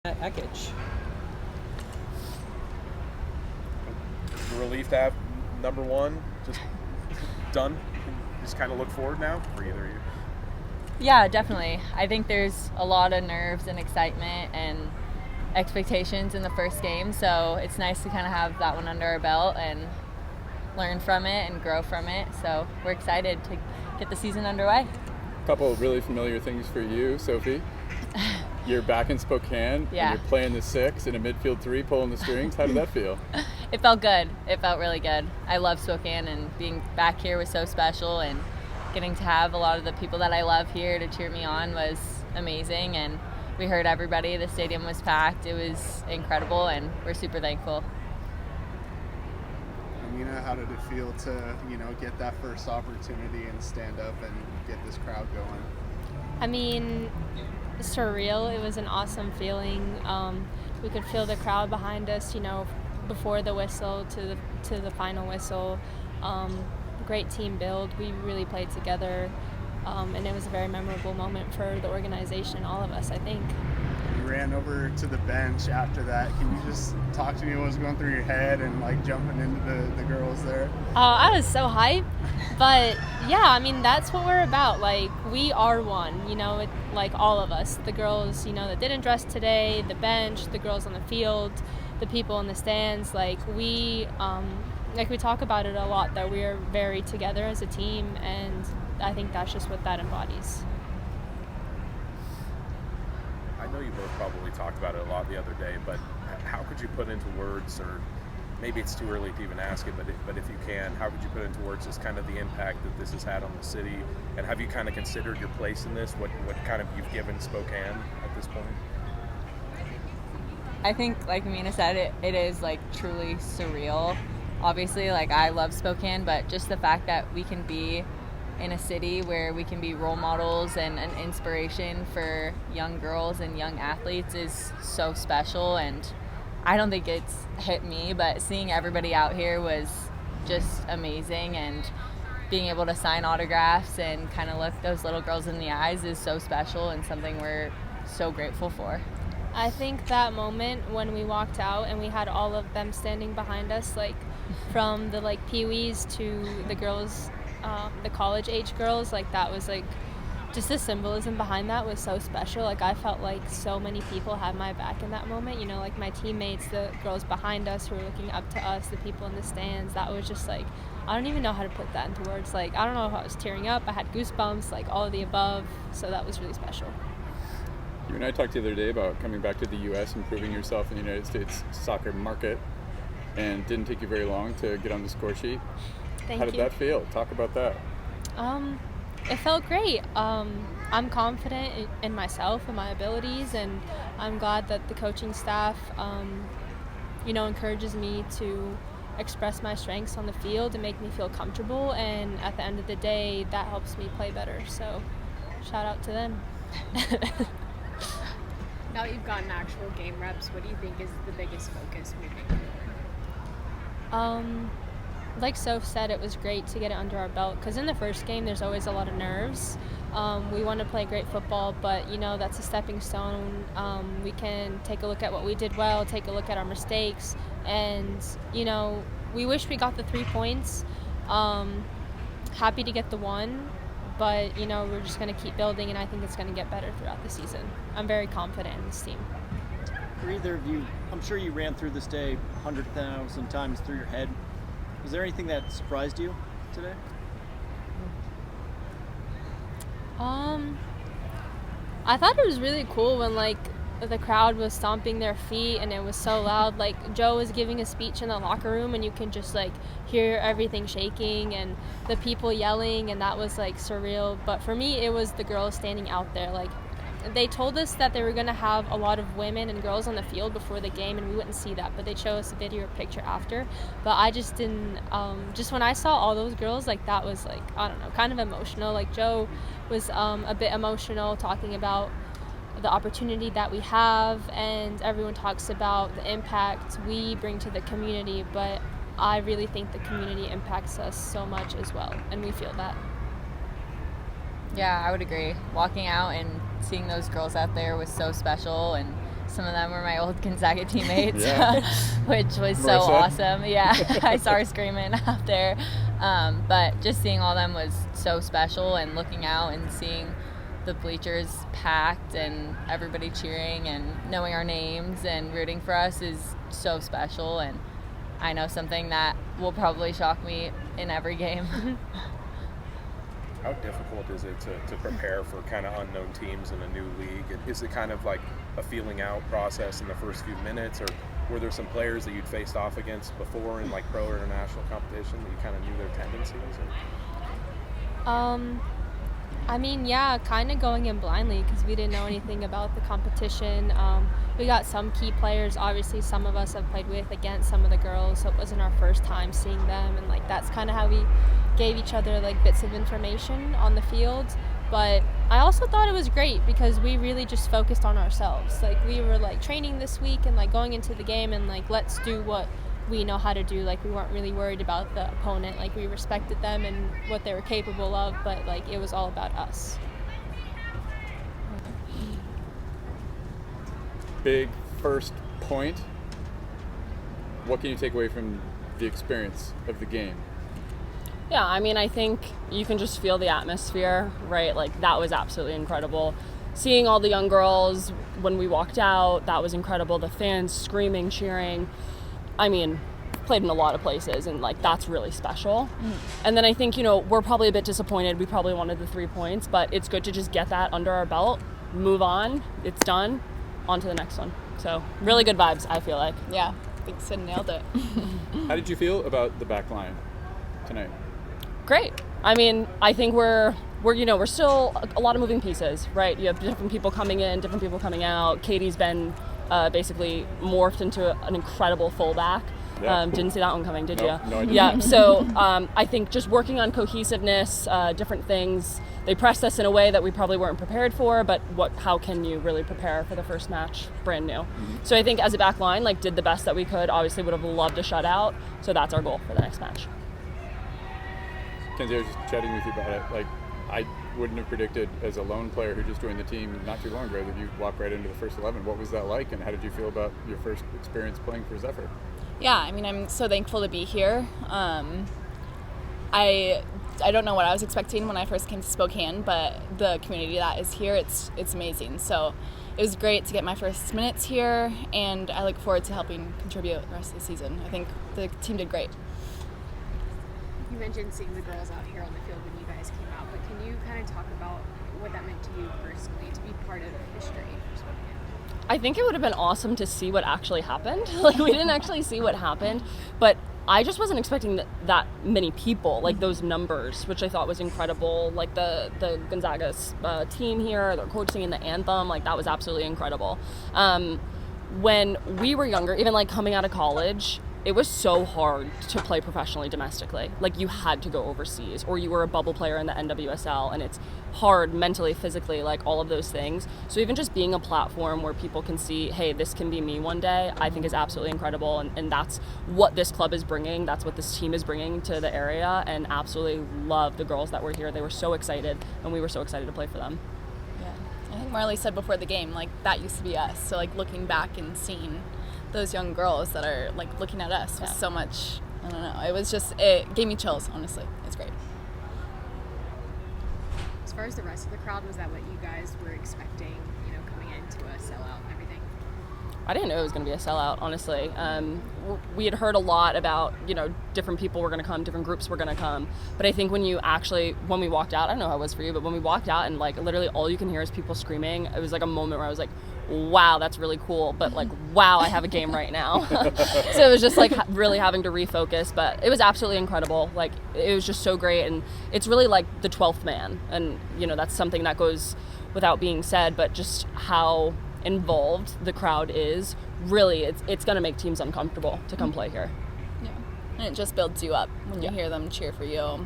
Ekić. Relief to have number one just done. Just kind of look forward now for either of you. Yeah, definitely. I think there's a lot of nerves and excitement and expectations in the first game, so it's nice to kind of have that one under our belt and learn from it and grow from it. So we're excited to get the season underway. A couple of really familiar things for you, Sophie. You're back in Spokane, Yeah. And you're playing the 6 in a midfield 3, pulling the strings. How did that feel? It felt good. It felt really good. I love Spokane, and being back here was so special, and getting to have a lot of the people that I love here to cheer me on was amazing, and we heard everybody. The stadium was packed. It was incredible, and we're super thankful. Emina, how did it feel to, get that first opportunity and stand up and get this crowd going? I mean, surreal. It was an awesome feeling. We could feel the crowd behind us, before the whistle to the final whistle. Great team build. We really played together, and it was a very memorable moment for the organization, all of us, I think. You ran over to the bench after that. Can you just talk to me what was going through your head and jumping into the girls there? I was so hyped, but yeah, I mean, that's what we're about. We are one, all of us. The girls, that didn't dress today, the bench, the girls on the field, the people in the stands. We talk about it a lot, that we are very together as a team, and I think that's just what that embodies. I know you both probably talked about it a lot the other day, but how could you put into words, or maybe it's too early to even ask it, but if you can, how could you put into words just kind of the impact that this has had on the city, and have you kind of considered your place in this, what kind of you've given Spokane at this point? I think, like Emina said, it is truly surreal. Obviously, I love Spokane, but just the fact that we can be in a city where we can be role models and an inspiration for young girls and young athletes is so special. And I don't think it's hit me, but seeing everybody out here was just amazing, and being able to sign autographs and kind of look those little girls in the eyes is so special and something we're so grateful for. I think that moment when we walked out and we had all of them standing behind us, from the peewees to the girls, the college age girls, that was just the symbolism behind that was so special. I felt like so many people had my back in that moment, my teammates, the girls behind us who were looking up to us, the people in the stands. That was just I don't even know how to put that into words. I don't know if I was tearing up, I had goosebumps, all of the above. So that was really special. You and I talked the other day about coming back to the U.S. and proving yourself in the United States soccer market, and didn't take you very long to get on the score sheet. Thank you. How did that feel? Talk about that. It felt great. I'm confident in myself and my abilities, and I'm glad that the coaching staff, encourages me to express my strengths on the field and make me feel comfortable, and at the end of the day, that helps me play better. So shout out to them. Now that you've gotten actual game reps, what do you think is the biggest focus moving forward? Like Soph said, it was great to get it under our belt, because in the first game there's always a lot of nerves. We want to play great football, but that's a stepping stone. We can take a look at what we did well, take a look at our mistakes, and we wish we got the 3 points. Happy to get the 1, but we're just going to keep building, and I think it's going to get better throughout the season. I'm very confident in this team. For either of you, I'm sure you ran through this day 100,000 times through your head. Was there anything that surprised you today? I thought it was really cool when the crowd was stomping their feet and it was so loud. Joe was giving a speech in the locker room, and you can just hear everything shaking and the people yelling, and that was surreal. But for me, it was the girls standing out there. They told us that they were going to have a lot of women and girls on the field before the game, and we wouldn't see that, but they showed us a video or picture after. But I just didn't, just when I saw all those girls, that was I don't know, kind of emotional. Joe was a bit emotional, talking about the opportunity that we have, and everyone talks about the impact we bring to the community, but I really think the community impacts us so much as well, and we feel that. Yeah, I would agree. Walking out and seeing those girls out there was so special, and Some of them were my old Gonzaga teammates, Yeah. which was so Marissa? awesome. Yeah, I saw her screaming out there. But just seeing all them was so special, and looking out and seeing the bleachers packed and everybody cheering and knowing our names and rooting for us is so special. And I know something that will probably shock me in every game. How difficult is it to prepare for kind of unknown teams in a new league? And is it kind of like a feeling out process in the first few minutes, or were there some players that you'd faced off against before in like pro or international competition that you kind of knew their tendencies? I mean, yeah, kind of going in blindly because we didn't know anything about the competition. We got some key players. Obviously, some of us have played with against some of the girls, so it wasn't our first time seeing them, and like that's kind of how we gave each other like bits of information on the field. But I also thought it was great because we really just focused on ourselves. Like we were like training this week and like going into the game and like let's do what we know how to do. Like we weren't really worried about the opponent. Like we respected them and what they were capable of, but like it was all about us. Big first point. What can you take away from the experience of the game? Yeah, I mean, I think you can just feel the atmosphere, right? Like, that was absolutely incredible. Seeing all the young girls when we walked out, that was incredible. The fans screaming, cheering. I mean, played in a lot of places, and, like, that's really special. And then I think, you know, we're probably a bit disappointed. We probably wanted the 3 points, but it's good to just get that under our belt, move on, it's done, on to the next one. So, really good vibes, I feel like. Yeah, I think Sid nailed it. How did you feel about the back line tonight? Great. I mean, I think we're still a lot of moving pieces, right? You have different people coming in, different people coming out. Katie's been basically morphed into an incredible fullback. Yeah. Didn't see that one coming, did No, you? no, I didn't. Yeah. So I think just working on cohesiveness, different things. They pressed us in a way that we probably weren't prepared for, but how can you really prepare for the first match brand new? So I think as a back line, like, did the best that we could. Obviously would have loved a shutout. So that's our goal for the next match. Kenzie, I was just chatting with you about it. Like, I wouldn't have predicted as a lone player who just joined the team not too long ago that you'd walk right into the first 11. What was that like, and how did you feel about your first experience playing for Zephyr? Yeah, I mean, I'm so thankful to be here. I don't know what I was expecting when I first came to Spokane, but the community that is here, it's amazing. So it was great to get my first minutes here, and I look forward to helping contribute the rest of the season. I think the team did great. You mentioned seeing the girls out here on the field when you guys came out, but can you kind of talk about what that meant to you personally to be part of history for Spokane? I think it would have been awesome to see what actually happened. Like, we didn't actually see what happened, but I just wasn't expecting that many people, like those numbers, which I thought was incredible. Like the Gonzaga team here, their coach singing the anthem, like that was absolutely incredible. When we were younger, even like coming out of college, it was so hard to play professionally domestically. Like, you had to go overseas, or you were a bubble player in the NWSL, and it's hard mentally, physically, like all of those things. So even just being a platform where people can see, hey, this can be me one day, I think is absolutely incredible. And that's what this club is bringing. That's what this team is bringing to the area, and absolutely love the girls that were here. They were so excited, and we were so excited to play for them. Yeah, I think Marley said before the game, like, that used to be us. So like looking back and seeing those young girls that are like looking at us was so much, I don't know, it gave me chills, honestly. It's great. As far as the rest of the crowd, was that what you guys were expecting, you know, coming into a sellout and everything? I didn't know it was going to be a sellout, honestly. We had heard a lot about, you know, different people were going to come, different groups were going to come. But I think when we walked out, I don't know how it was for you, but when we walked out and like literally all you can hear is people screaming, it was like a moment where I was like, wow, that's really cool, but like, wow, I have a game right now. So it was just like really having to refocus, but it was absolutely incredible. Like, it was just so great, and it's really like the 12th man, and you know, that's something that goes without being said, but just how involved the crowd is, really, it's going to make teams uncomfortable to come play here. Yeah, and it just builds you up when you hear them cheer for you.